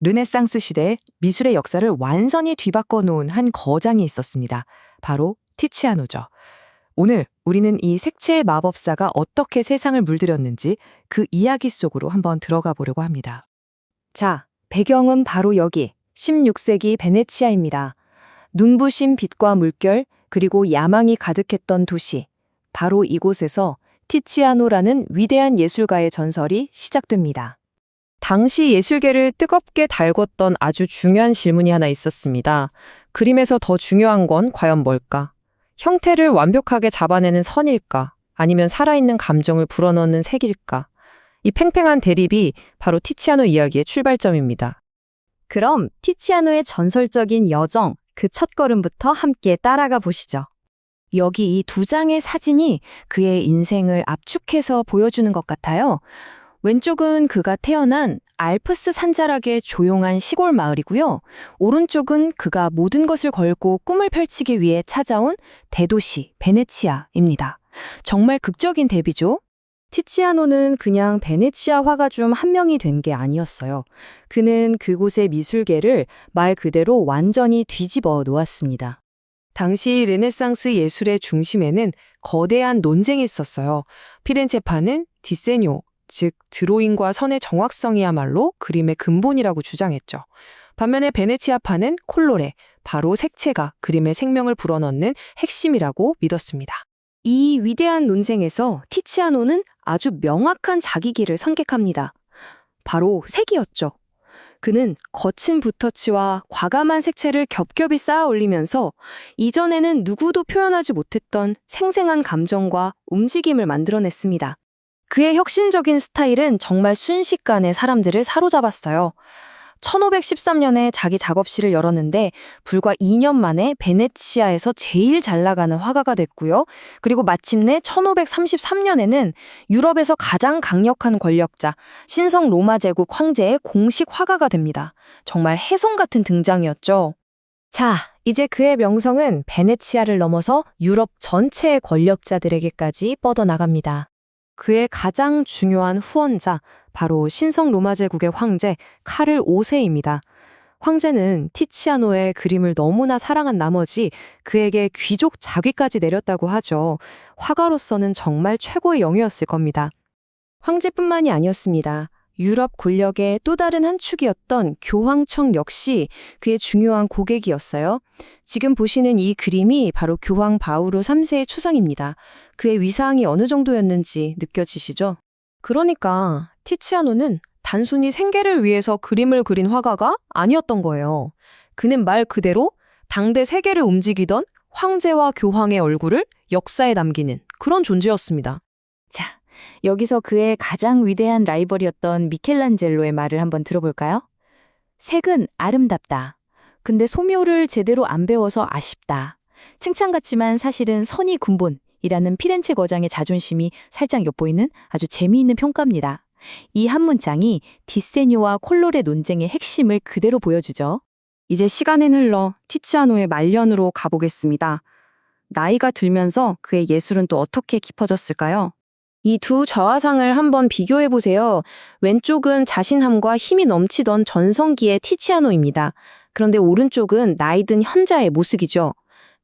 르네상스 시대에 미술의 역사를 완전히 뒤바꿔 놓은 한 거장이 있었습니다. 바로 티치아노죠. 오늘 우리는 이 색채의 마법사가 어떻게 세상을 물들였는지 그 이야기 속으로 한번 들어가 보려고 합니다. 자, 배경은 바로 여기 16세기 베네치아입니다. 눈부신 빛과 물결, 그리고 야망이 가득했던 도시. 바로 이곳에서 티치아노라는 위대한 예술가의 전설이 시작됩니다. 당시 예술계를 뜨겁게 달궜던 아주 중요한 질문이 하나 있었습니다. 그림에서 더 중요한 건 과연 뭘까? 형태를 완벽하게 잡아내는 선일까? 아니면 살아있는 감정을 불어넣는 색일까? 이 팽팽한 대립이 바로 티치아노 이야기의 출발점입니다. 그럼 티치아노의 전설적인 여정, 그 첫걸음부터 함께 따라가 보시죠. 여기 이 두 장의 사진이 그의 인생을 압축해서 보여주는 것 같아요. 왼쪽은 그가 태어난 알프스 산자락의 조용한 시골 마을이고요. 오른쪽은 그가 모든 것을 걸고 꿈을 펼치기 위해 찾아온 대도시 베네치아입니다. 정말 극적인 대비죠? 티치아노는 그냥 베네치아 화가 중 한 명이 된 게 아니었어요. 그는 그곳의 미술계를 말 그대로 완전히 뒤집어 놓았습니다. 당시 르네상스 예술의 중심에는 거대한 논쟁이 있었어요. 피렌체파는 디세뇨, 즉 드로잉과 선의 정확성이야말로 그림의 근본이라고 주장했죠. 반면에 베네치아파는 콜로레, 바로 색채가 그림의 생명을 불어넣는 핵심이라고 믿었습니다. 이 위대한 논쟁에서 티치아노는 아주 명확한 자기 길을 선택합니다. 바로 색이었죠. 그는 거친 붓터치와 과감한 색채를 겹겹이 쌓아 올리면서 이전에는 누구도 표현하지 못했던 생생한 감정과 움직임을 만들어냈습니다. 그의 혁신적인 스타일은 정말 순식간에 사람들을 사로잡았어요. 1513년에 자기 작업실을 열었는데 불과 2년 만에 베네치아에서 제일 잘 나가는 화가가 됐고요. 그리고 마침내 1533년에는 유럽에서 가장 강력한 권력자 신성 로마 제국 황제의 공식 화가가 됩니다. 정말 혜성 같은 등장이었죠. 자, 이제 그의 명성은 베네치아를 넘어서 유럽 전체의 권력자들에게까지 뻗어나갑니다. 그의 가장 중요한 후원자, 바로 신성 로마 제국의 황제 카를 5세입니다. 황제는 티치아노의 그림을 너무나 사랑한 나머지 그에게 귀족 자귀까지 내렸다고 하죠. 화가로서는 정말 최고의 영예였을 겁니다. 황제뿐만이 아니었습니다. 유럽 권력의 또 다른 한 축이었던 교황청 역시 그의 중요한 고객이었어요. 지금 보시는 이 그림이 바로 교황 바오로 3세의 초상입니다. 그의 위상이 어느 정도였는지 느껴지시죠? 그러니까 티치아노는 단순히 생계를 위해서 그림을 그린 화가가 아니었던 거예요. 그는 말 그대로 당대 세계를 움직이던 황제와 교황의 얼굴을 역사에 남기는 그런 존재였습니다. 자, 여기서 그의 가장 위대한 라이벌이었던 미켈란젤로의 말을 한번 들어볼까요? 색은 아름답다. 근데 소묘를 제대로 안 배워서 아쉽다. 칭찬 같지만 사실은 선이 근본이라는 피렌체 거장의 자존심이 살짝 엿보이는 아주 재미있는 평가입니다. 이 한 문장이 디세뇨와 콜로레 논쟁의 핵심을 그대로 보여주죠. 이제 시간은 흘러 티치아노의 말년으로 가보겠습니다. 나이가 들면서 그의 예술은 또 어떻게 깊어졌을까요? 이 두 저화상을 한번 비교해보세요. 왼쪽은 자신함과 힘이 넘치던 전성기의 티치아노입니다. 그런데 오른쪽은 나이 든 현자의 모습이죠.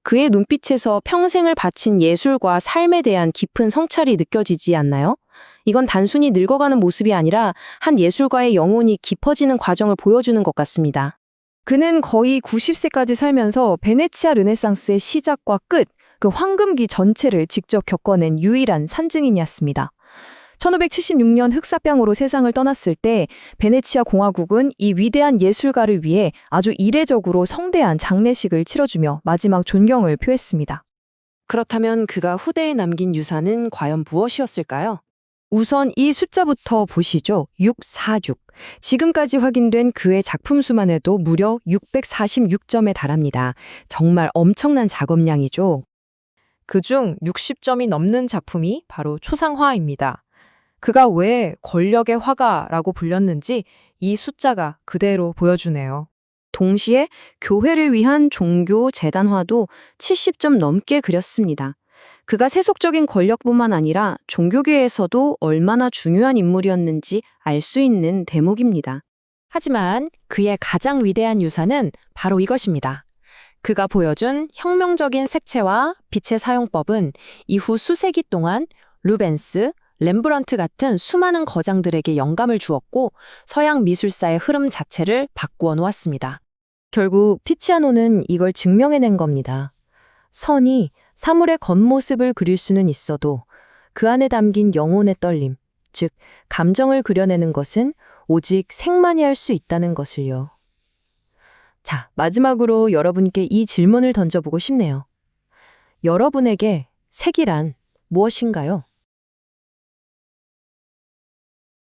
그의 눈빛에서 평생을 바친 예술과 삶에 대한 깊은 성찰이 느껴지지 않나요? 이건 단순히 늙어가는 모습이 아니라 한 예술가의 영혼이 깊어지는 과정을 보여주는 것 같습니다. 그는 거의 90세까지 살면서 베네치아 르네상스의 시작과 끝, 그 황금기 전체를 직접 겪어낸 유일한 산증인이었습니다. 1576년 흑사병으로 세상을 떠났을 때 베네치아 공화국은 이 위대한 예술가를 위해 아주 이례적으로 성대한 장례식을 치러주며 마지막 존경을 표했습니다. 그렇다면 그가 후대에 남긴 유산은 과연 무엇이었을까요? 우선 이 숫자부터 보시죠. 646. 지금까지 확인된 그의 작품 수만 해도 무려 646점에 달합니다. 정말 엄청난 작업량이죠. 그중 60점이 넘는 작품이 바로 초상화입니다. 그가 왜 권력의 화가라고 불렸는지 이 숫자가 그대로 보여주네요. 동시에 교회를 위한 종교 재단화도 70점 넘게 그렸습니다. 그가 세속적인 권력뿐만 아니라 종교계에서도 얼마나 중요한 인물이었는지 알 수 있는 대목입니다. 하지만 그의 가장 위대한 유산은 바로 이것입니다. 그가 보여준 혁명적인 색채와 빛의 사용법은 이후 수세기 동안 루벤스, 렘브란트 같은 수많은 거장들에게 영감을 주었고 서양 미술사의 흐름 자체를 바꾸어 놓았습니다. 결국 티치아노는 이걸 증명해낸 겁니다. 선이 사물의 겉모습을 그릴 수는 있어도 그 안에 담긴 영혼의 떨림, 즉 감정을 그려내는 것은 오직 색만이 할 수 있다는 것을요. 자, 마지막으로 여러분께 이 질문을 던져보고 싶네요. 여러분에게 색이란 무엇인가요?